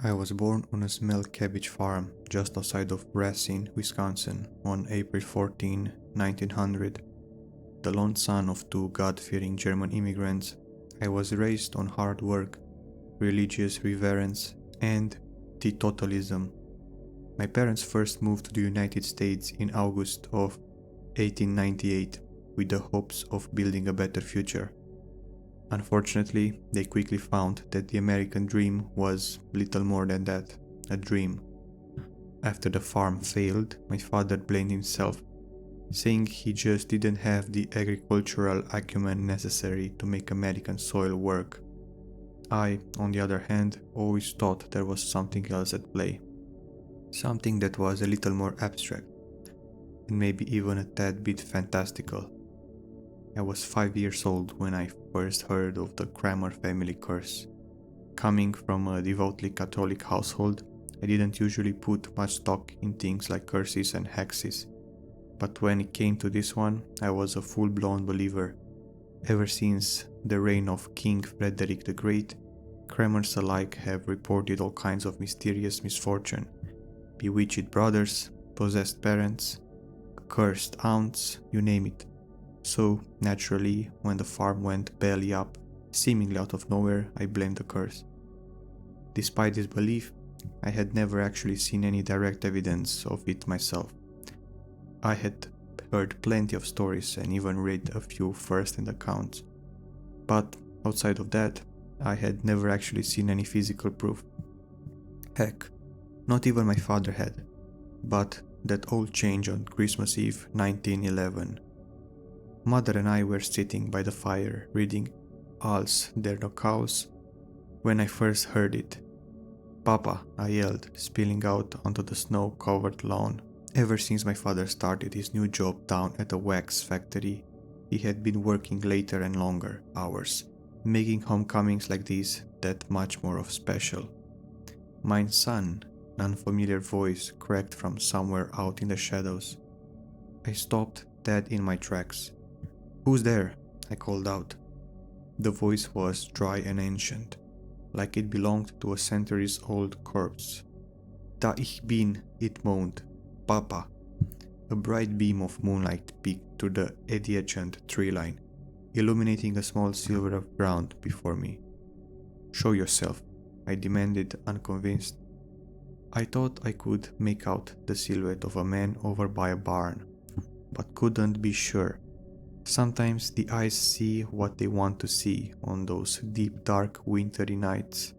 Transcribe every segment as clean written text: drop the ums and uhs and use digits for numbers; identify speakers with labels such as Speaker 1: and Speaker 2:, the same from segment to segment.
Speaker 1: I was born on a small cabbage farm just outside of Racine, Wisconsin on April 14, 1900. The lone son of two God-fearing German immigrants, I was raised on hard work, religious reverence, and teetotalism. My parents first moved to the United States in August of 1898 with the hopes of building a better future. Unfortunately, they quickly found that the American dream was little more than that, a dream. After the farm failed, my father blamed himself, saying he just didn't have the agricultural acumen necessary to make American soil work. I, on the other hand, always thought there was something else at play. Something that was a little more abstract, and maybe even a tad bit fantastical. I was 5 years old when I first heard of the Kramer family curse. Coming from a devoutly Catholic household, I didn't usually put much stock in things like curses and hexes. But when it came to this one, I was a full-blown believer. Ever since the reign of King Frederick the Great, Kramers alike have reported all kinds of mysterious misfortune. Bewitched brothers, possessed parents, cursed aunts, you name it. So, naturally, when the farm went belly up, seemingly out of nowhere, I blamed the curse. Despite this belief, I had never actually seen any direct evidence of it myself. I had heard plenty of stories and even read a few first-hand accounts. But outside of that, I had never actually seen any physical proof. Heck, not even my father had. But that all changed on Christmas Eve 1911. Mother and I were sitting by the fire reading 𝓕𝓮𝓪𝓽𝓼 when I first heard it. "Papa," I yelled, spilling out onto the snow-covered lawn. Ever since my father started his new job down at a wax factory, he had been working later and longer hours, making homecomings like this that much more of special. "Mein son," an unfamiliar voice cracked from somewhere out in the shadows. I stopped dead in my tracks. "Who's there?" I called out. The voice was dry and ancient, like it belonged to a centuries-old corpse. "Da ich bin," it moaned. "Papa." A bright beam of moonlight peeked through the adjacent tree line, illuminating a small sliver of ground before me. "Show yourself," I demanded, unconvinced. I thought I could make out the silhouette of a man over by a barn, but couldn't be sure. Sometimes the eyes see what they want to see on those deep, dark, wintry nights.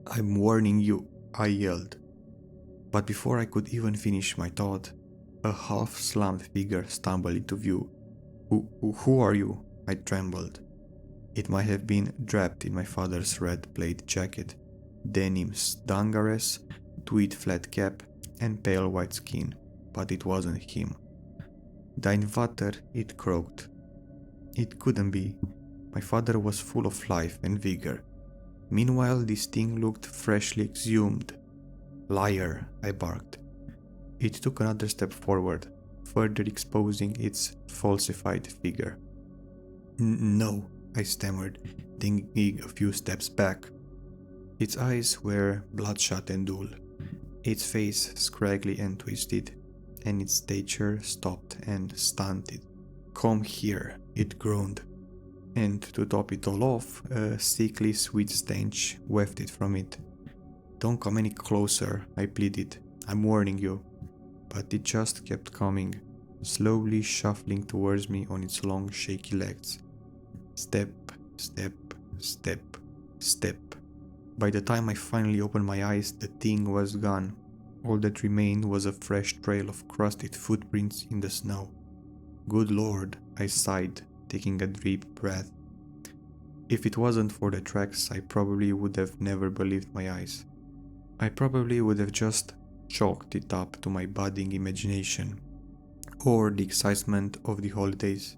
Speaker 1: "I'm warning you," I yelled. But before I could even finish my thought, a half-slumped figure stumbled into view. Who are you?" I trembled. It might have been draped in my father's red plaid jacket, denim dungarees, tweed flat cap, and pale white skin, but it wasn't him. "Dein Vater," it croaked. It couldn't be. My father was full of life and vigor. Meanwhile, this thing looked freshly exhumed. "Liar," I barked. It took another step forward, further exposing its falsified figure. No," I stammered, taking a few steps back. Its eyes were bloodshot and dull, its face scraggly and twisted, and its stature stopped and stunted. "Come here," it groaned, and to top it all off, a sickly sweet stench wafted from it. "Don't come any closer," I pleaded. "I'm warning you." But it just kept coming, slowly shuffling towards me on its long, shaky legs. Step, step, step, step. By the time I finally opened my eyes, the thing was gone. All that remained was a fresh trail of crusted footprints in the snow. "Good Lord," I sighed, taking a deep breath. If it wasn't for the tracks, I probably would have never believed my eyes. I probably would have just chalked it up to my budding imagination, or the excitement of the holidays.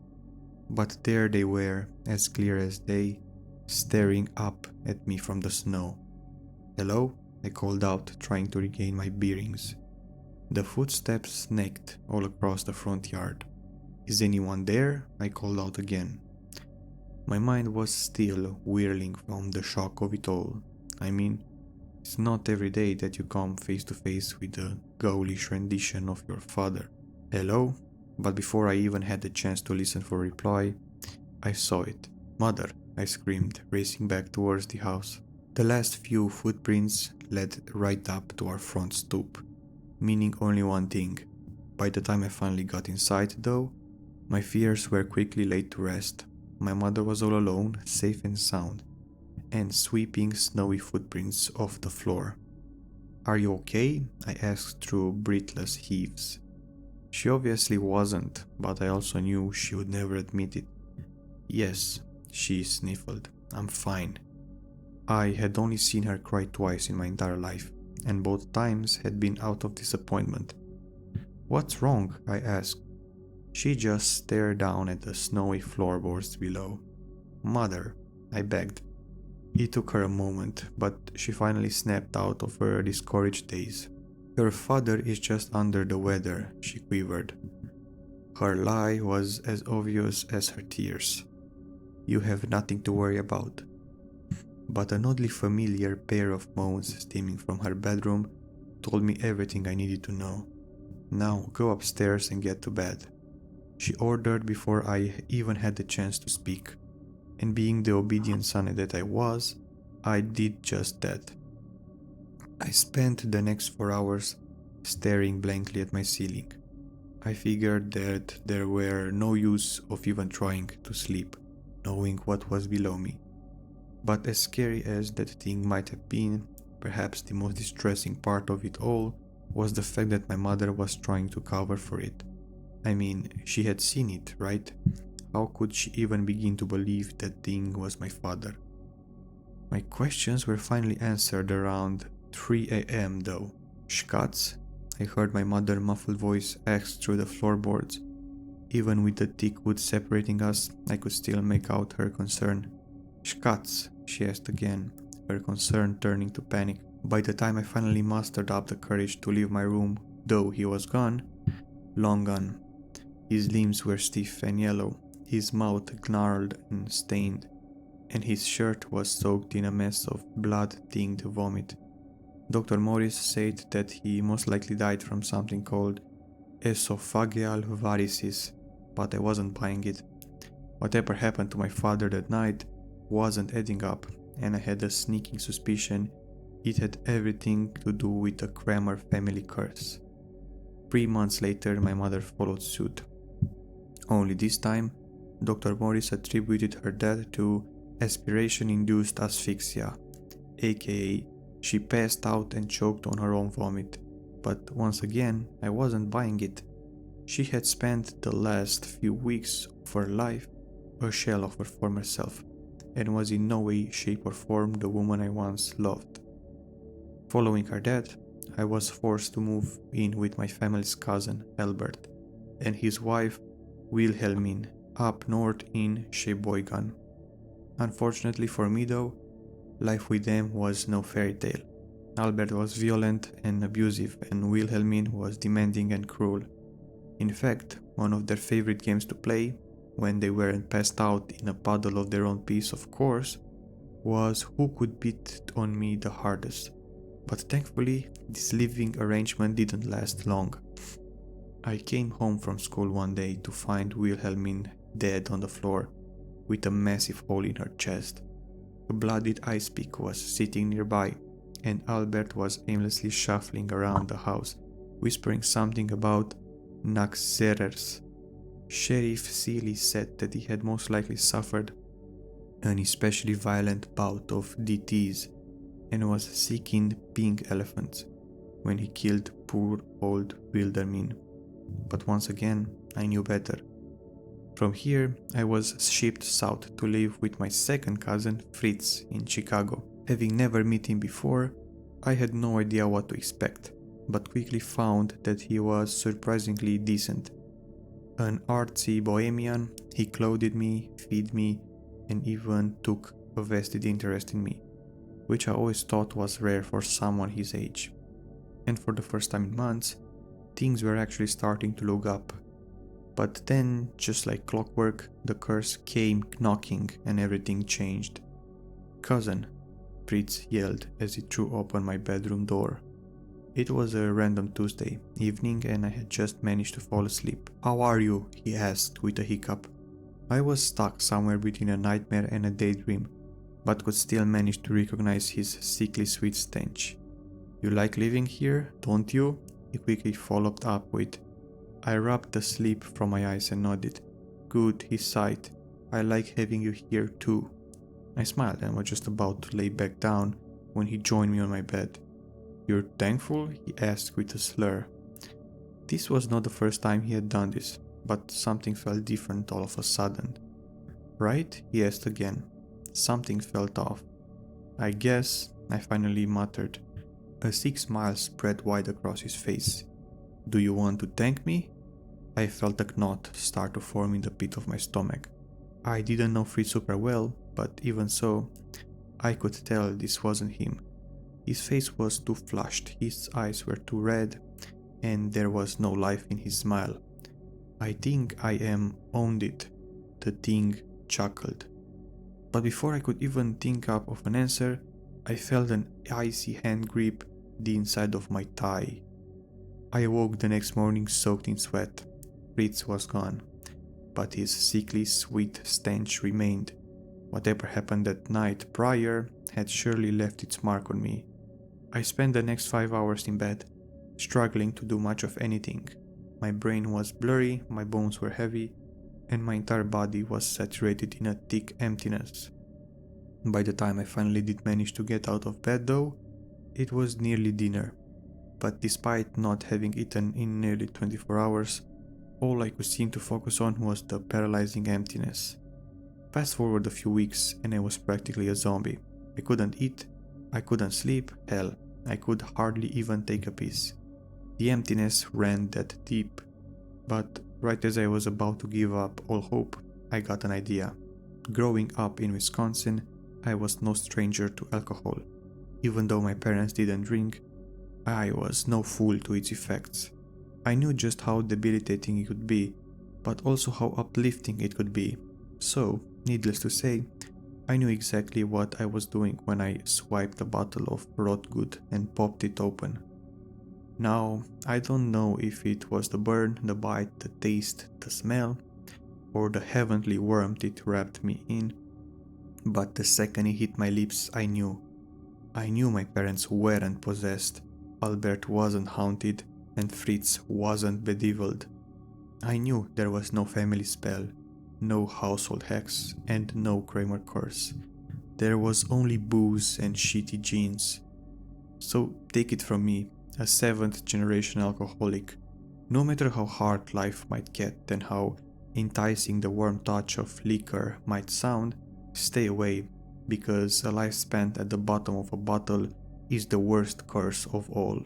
Speaker 1: But there they were, as clear as day, staring up at me from the snow. "Hello?" I called out, trying to regain my bearings. The footsteps snagged all across the front yard. "Is anyone there?" I called out again. My mind was still whirling from the shock of it all. I mean, It's not every day that you come face to face with the ghoulish rendition of your father. Hello? But before I even had the chance to listen for a reply, I saw it. Mother, I screamed, racing back towards the house. The last few footprints led right up to our front stoop, meaning only one thing. By the time I finally got inside, though, my fears were quickly laid to rest. My mother was all alone, safe and sound, and sweeping snowy footprints off the floor. "Are you okay?" I asked through breathless heaves. She obviously wasn't, but I also knew she would never admit it. "Yes," she sniffled, "I'm fine." I had only seen her cry twice in my entire life, and both times had been out of disappointment. "What's wrong?" I asked. She just stared down at the snowy floorboards below. "Mother," I begged. It took her a moment, but she finally snapped out of her discouraged daze. "Your father is just under the weather," she quivered. Her lie was as obvious as her tears. "You have nothing to worry about." But an oddly familiar pair of moans steaming from her bedroom told me everything I needed to know. "Now go upstairs and get to bed," she ordered before I even had the chance to speak. And being the obedient son that I was, I did just that. I spent the next 4 hours staring blankly at my ceiling. I figured that there were no use of even trying to sleep, knowing what was below me. But as scary as that thing might have been, perhaps the most distressing part of it all was the fact that my mother was trying to cover for it. I mean, she had seen it, right? How could she even begin to believe that thing was my father? My questions were finally answered around 3 a.m. though. "Schatz?" I heard my mother's muffled voice ask through the floorboards. Even with the thick wood separating us, I could still make out her concern. "Schatz?" she asked again, her concern turning to panic. By the time I finally mustered up the courage to leave my room, though he was gone, long gone. His limbs were stiff and yellow, his mouth gnarled and stained, and his shirt was soaked in a mess of blood-tinged vomit. Dr. Morris said that he most likely died from something called esophageal varices, but I wasn't buying it. Whatever happened to my father that night wasn't adding up, and I had a sneaking suspicion it had everything to do with the Kramer family curse. 3 months later, my mother followed suit. Only this time, Dr. Morris attributed her death to aspiration-induced asphyxia, aka she passed out and choked on her own vomit. But once again, I wasn't buying it. She had spent the last few weeks of her life a shell of her former self, and was in no way, shape or form the woman I once loved. Following her death, I was forced to move in with my family's cousin, Albert, and his wife, Wilhelmine, up north in 𝓕𝓵𝓮𝓻. Unfortunately for me though, life with them was no fairy tale. Albert was violent and abusive, and Wilhelmine was demanding and cruel. In fact, one of their favorite games to play, when they weren't passed out in a puddle of their own piss of course, was who could beat on me the hardest. But thankfully, this living arrangement didn't last long. I came home from school one day to find Wilhelmine dead on the floor, with a massive hole in her chest. A bloodied ice pick was sitting nearby, and Albert was aimlessly shuffling around the house, whispering something about 𝓥𝓵𝓲𝓽𝓪. Sheriff Seeley said that he had most likely suffered an especially violent bout of DTs and was seeking pink elephants when he killed poor old Wilhelmine. But once again, I knew better. From here, I was shipped south to live with my second cousin, Fritz, in Chicago. Having never met him before, I had no idea what to expect, but quickly found that he was surprisingly decent. An artsy bohemian, he clothed me, fed me, and even took a vested interest in me, which I always thought was rare for someone his age. And for the first time in months, things were actually starting to look up. But then, just like clockwork, the curse came knocking and everything changed. "Cousin," Fritz yelled as he threw open my bedroom door. It was a random Tuesday evening and I had just managed to fall asleep. "How are you?" he asked with a hiccup. I was stuck somewhere between a nightmare and a daydream, but could still manage to recognize his sickly sweet stench. "You like living here, don't you?" he quickly followed up with. I rubbed the sleep from my eyes and nodded. "Good," he sighed. "I like having you here too." I smiled and was just about to lay back down when he joined me on my bed. "You're thankful?" he asked with a slur. This was not the first time he had done this, but something felt different all of a sudden. "Right?" he asked again. Something felt off. "I guess," I finally muttered. A sick smile spread wide across his face. "Do you want to thank me?" I felt a knot start to form in the pit of my stomach. I didn't know Fritz super well, but even so, I could tell this wasn't him. His face was too flushed, his eyes were too red, and there was no life in his smile. "I think I am owned it," the thing chuckled. But before I could even think up of an answer, I felt an icy hand grip the inside of my thigh. I awoke the next morning soaked in sweat. Fritz was gone, but his sickly sweet stench remained. Whatever happened that night prior had surely left its mark on me. I spent the next 5 hours in bed, struggling to do much of anything. My brain was blurry, my bones were heavy, and my entire body was saturated in a thick emptiness. By the time I finally did manage to get out of bed though, it was nearly dinner. But despite not having eaten in nearly 24 hours, all I could seem to focus on was the paralyzing emptiness. Fast forward a few weeks and I was practically a zombie. I couldn't eat, I couldn't sleep, hell, I could hardly even take a piss. The emptiness ran that deep. But right as I was about to give up all hope, I got an idea. Growing up in Wisconsin, I was no stranger to alcohol. Even though my parents didn't drink, I was no fool to its effects. I knew just how debilitating it could be, but also how uplifting it could be. So, needless to say, I knew exactly what I was doing when I swiped a bottle of 𝓤𝓾𝓮 and popped it open. Now, I don't know if it was the burn, the bite, the taste, the smell, or the heavenly warmth it wrapped me in, but the second it hit my lips, I knew. I knew my parents weren't possessed, Albert wasn't haunted, and Fritz wasn't bedeviled. I knew there was no family spell, no household hex, and no Kramer curse. There was only booze and shitty genes. So take it from me, a 7th generation alcoholic. No matter how hard life might get and how enticing the warm touch of liquor might sound, stay away, because a life spent at the bottom of a bottle is the worst curse of all.